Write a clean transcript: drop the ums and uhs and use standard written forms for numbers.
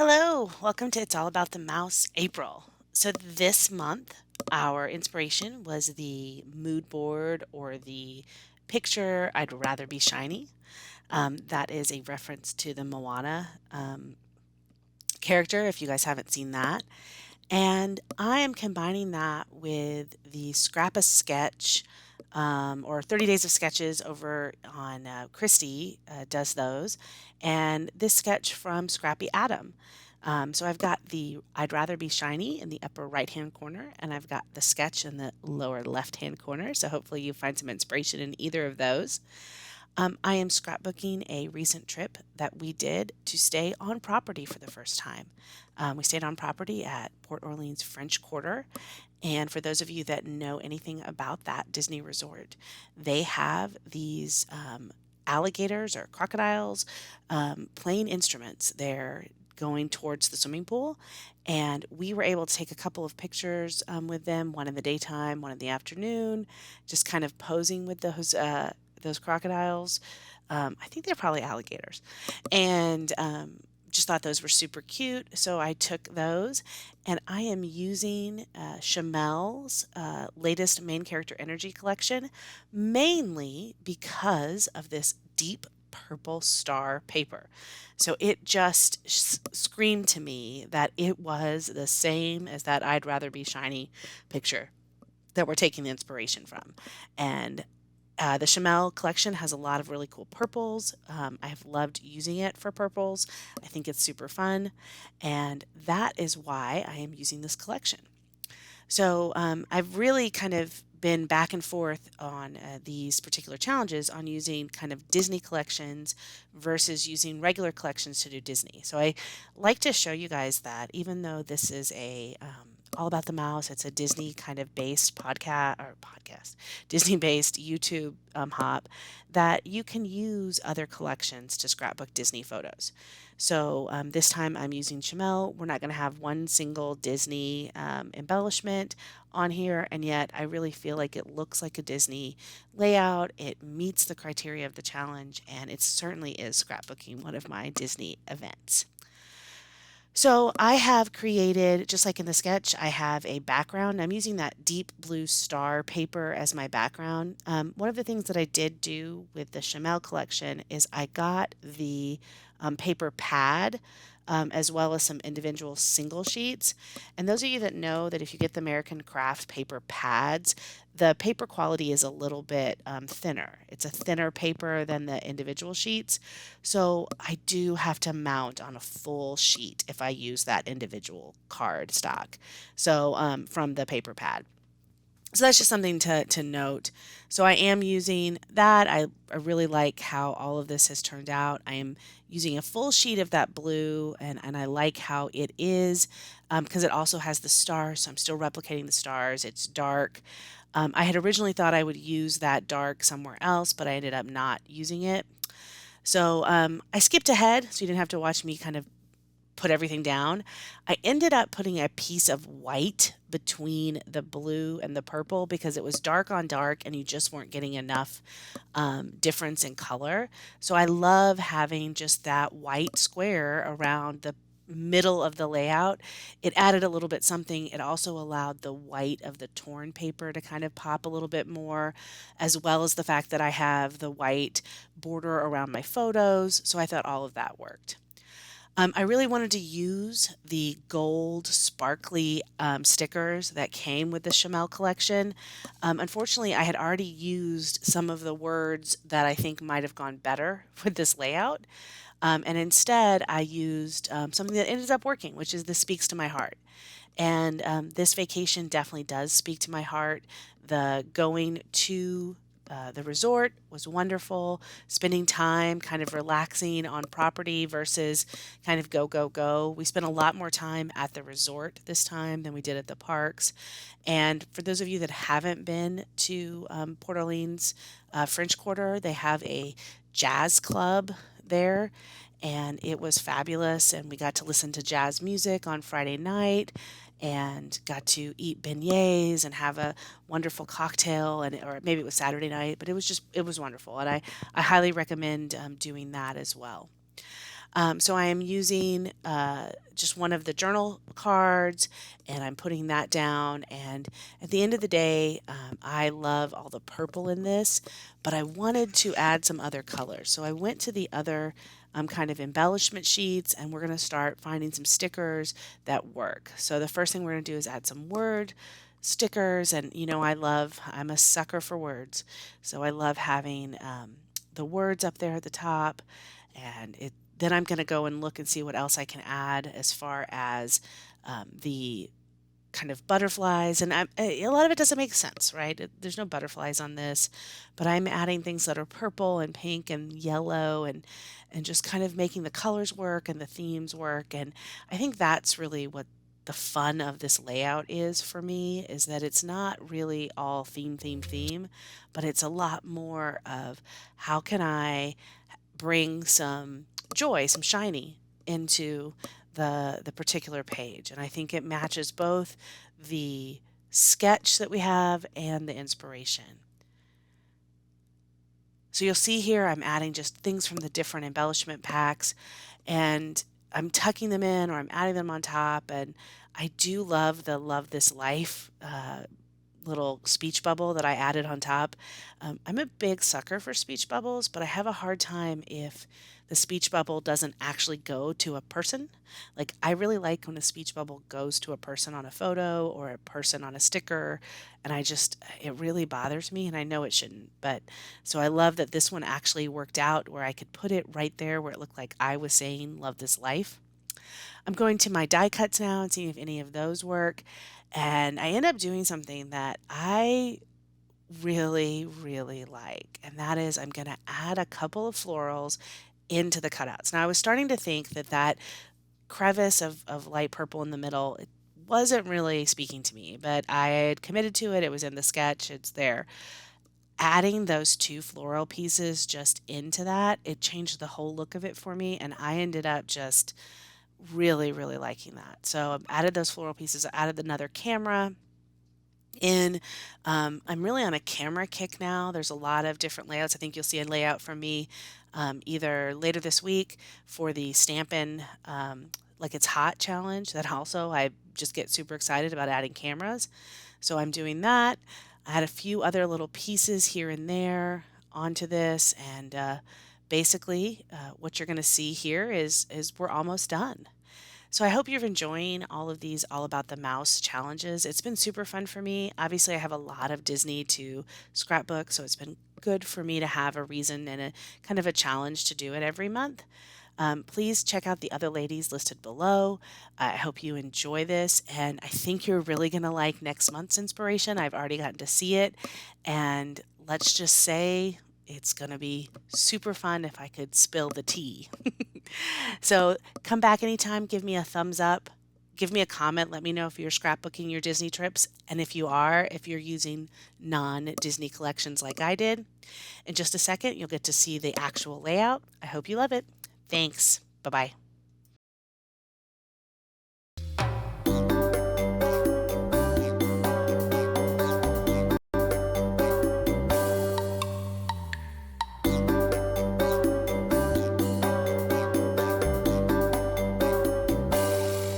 Hello, welcome to It's All About the Mouse April. So, this month, our inspiration was the mood board or the picture I'd rather be shiny. That is a reference to the Moana character, if you guys haven't seen that. And I am combining that with the Scrap a Sketch or 30 Days of Sketches over on Christy does those, and this sketch from Scrappy Atom. So I've got the I'd rather be shiny in the upper right hand corner, and I've got the sketch in the lower left hand corner. So hopefully you find some inspiration in either of those. I am scrapbooking a recent trip that we did to stay on property for the first time. We stayed on property at Port Orleans French Quarter. And for those of you that know anything about that Disney resort, they have these alligators or crocodiles playing instruments. They're going towards the swimming pool. And we were able to take a couple of pictures with them, one in the daytime, one in the afternoon, just kind of posing with those crocodiles. I think they're probably alligators. And just thought those were super cute. So I took those and I am using Chamel's latest main character energy collection mainly because of this deep purple star paper. So it just screamed to me that it was the same as that I'd rather be shiny picture that we're taking the inspiration from. And the Chamel collection has a lot of really cool purples. I have loved using it for purples. I think it's super fun. And that is why I am using this collection. So I've really kind of been back and forth on these particular challenges on using kind of Disney collections versus using regular collections to do Disney. So I like to show you guys that even though this is a all about the mouse, it's a Disney kind of based podcast, Disney based YouTube hop, that you can use other collections to scrapbook Disney photos. So this time I'm using Chamel. We're not going to have one single Disney embellishment on here, and yet I really feel like it looks like a Disney layout. It meets the criteria of the challenge, and it certainly is scrapbooking one of my Disney events. So I have created, just like in the sketch, I have a background. I'm using that deep blue star paper as my background. One of the things that I did do with the Chamel collection is I got the paper pad as well as some individual single sheets. And those of you that know that if you get the American Craft paper pads, the paper quality is a little bit thinner. It's a thinner paper than the individual sheets. So I do have to mount on a full sheet if I use that individual card stock. So from the paper pad. So that's just something to note. So I am using that. I really like how all of this has turned out. I am using a full sheet of that blue, and I like how it is because it also has the stars. So I'm still replicating the stars. It's dark. I had originally thought I would use that dark somewhere else, but I ended up not using it. So I skipped ahead so you didn't have to watch me kind of put everything down. I ended up putting a piece of white between the blue and the purple because it was dark on dark and you just weren't getting enough difference in color. So I love having just that white square around the middle of the layout. It added a little bit something. It also allowed the white of the torn paper to kind of pop a little bit more, as well as the fact that I have the white border around my photos. So I thought all of that worked. I really wanted to use the gold sparkly stickers that came with the Chamel collection. Unfortunately, I had already used some of the words that I think might have gone better with this layout. And instead, I used something that ended up working, which is This Speaks to My Heart. And this vacation definitely does speak to my heart. The going to the resort was wonderful. Spending time kind of relaxing on property versus kind of go, go, go. We spent a lot more time at the resort this time than we did at the parks. And for those of you that haven't been to Port Orleans French Quarter, they have a jazz club there. And it was fabulous. And we got to listen to jazz music on Friday night and got to eat beignets and have a wonderful cocktail, and or maybe it was Saturday night, but it was wonderful, and I highly recommend doing that as well. So I am using just one of the journal cards and I'm putting that down. And at the end of the day, I love all the purple in this, but I wanted to add some other colors. So I went to the other kind of embellishment sheets and we're going to start finding some stickers that work. So the first thing we're going to do is add some word stickers. And I'm a sucker for words. So I love having the words up there at the top and then I'm going to go and look and see what else I can add as far as the kind of butterflies. And a lot of it doesn't make sense, right? There's no butterflies on this, but I'm adding things that are purple and pink and yellow and just kind of making the colors work and the themes work. And I think that's really what the fun of this layout is for me, is that it's not really all theme, but it's a lot more of how can I bring some joy, some shiny into the particular page. And I think it matches both the sketch that we have and the inspiration. So you'll see here I'm adding just things from the different embellishment packs and I'm tucking them in or I'm adding them on top. And I do love the Love This Life little speech bubble that I added on top. I'm a big sucker for speech bubbles, but I have a hard time if the speech bubble doesn't actually go to a person. Like, I really like when a speech bubble goes to a person on a photo or a person on a sticker, and it really bothers me, and I know it shouldn't. But so I love that this one actually worked out where I could put it right there where it looked like I was saying, Love this life. I'm going to my die cuts now and seeing if any of those work. And I end up doing something that I really, really like. And that is I'm going to add a couple of florals into the cutouts. Now, I was starting to think that crevice of light purple in the middle, it wasn't really speaking to me, but I had committed to it. It was in the sketch, it's there. Adding those two floral pieces just into that, it changed the whole look of it for me. And I ended up just really, really liking that. So I've added those floral pieces. I added another camera in. I'm really on a camera kick now. There's a lot of different layouts. I think you'll see a layout from me either later this week for the Stampin' Like It's Hot challenge. That also, I just get super excited about adding cameras. So I'm doing that. I had a few other little pieces here and there onto this, and basically, what you're going to see here is we're almost done. So I hope you're enjoying all of these All About the Mouse challenges. It's been super fun for me. Obviously, I have a lot of Disney to scrapbook, so it's been good for me to have a reason and a kind of a challenge to do it every month. Please check out the other ladies listed below. I hope you enjoy this, and I think you're really going to like next month's inspiration. I've already gotten to see it, and let's just say it's going to be super fun if I could spill the tea. So come back anytime, give me a thumbs up, give me a comment, let me know if you're scrapbooking your Disney trips, and if you're using non-Disney collections like I did. In just a second, you'll get to see the actual layout. I hope you love it. Thanks. Bye-bye.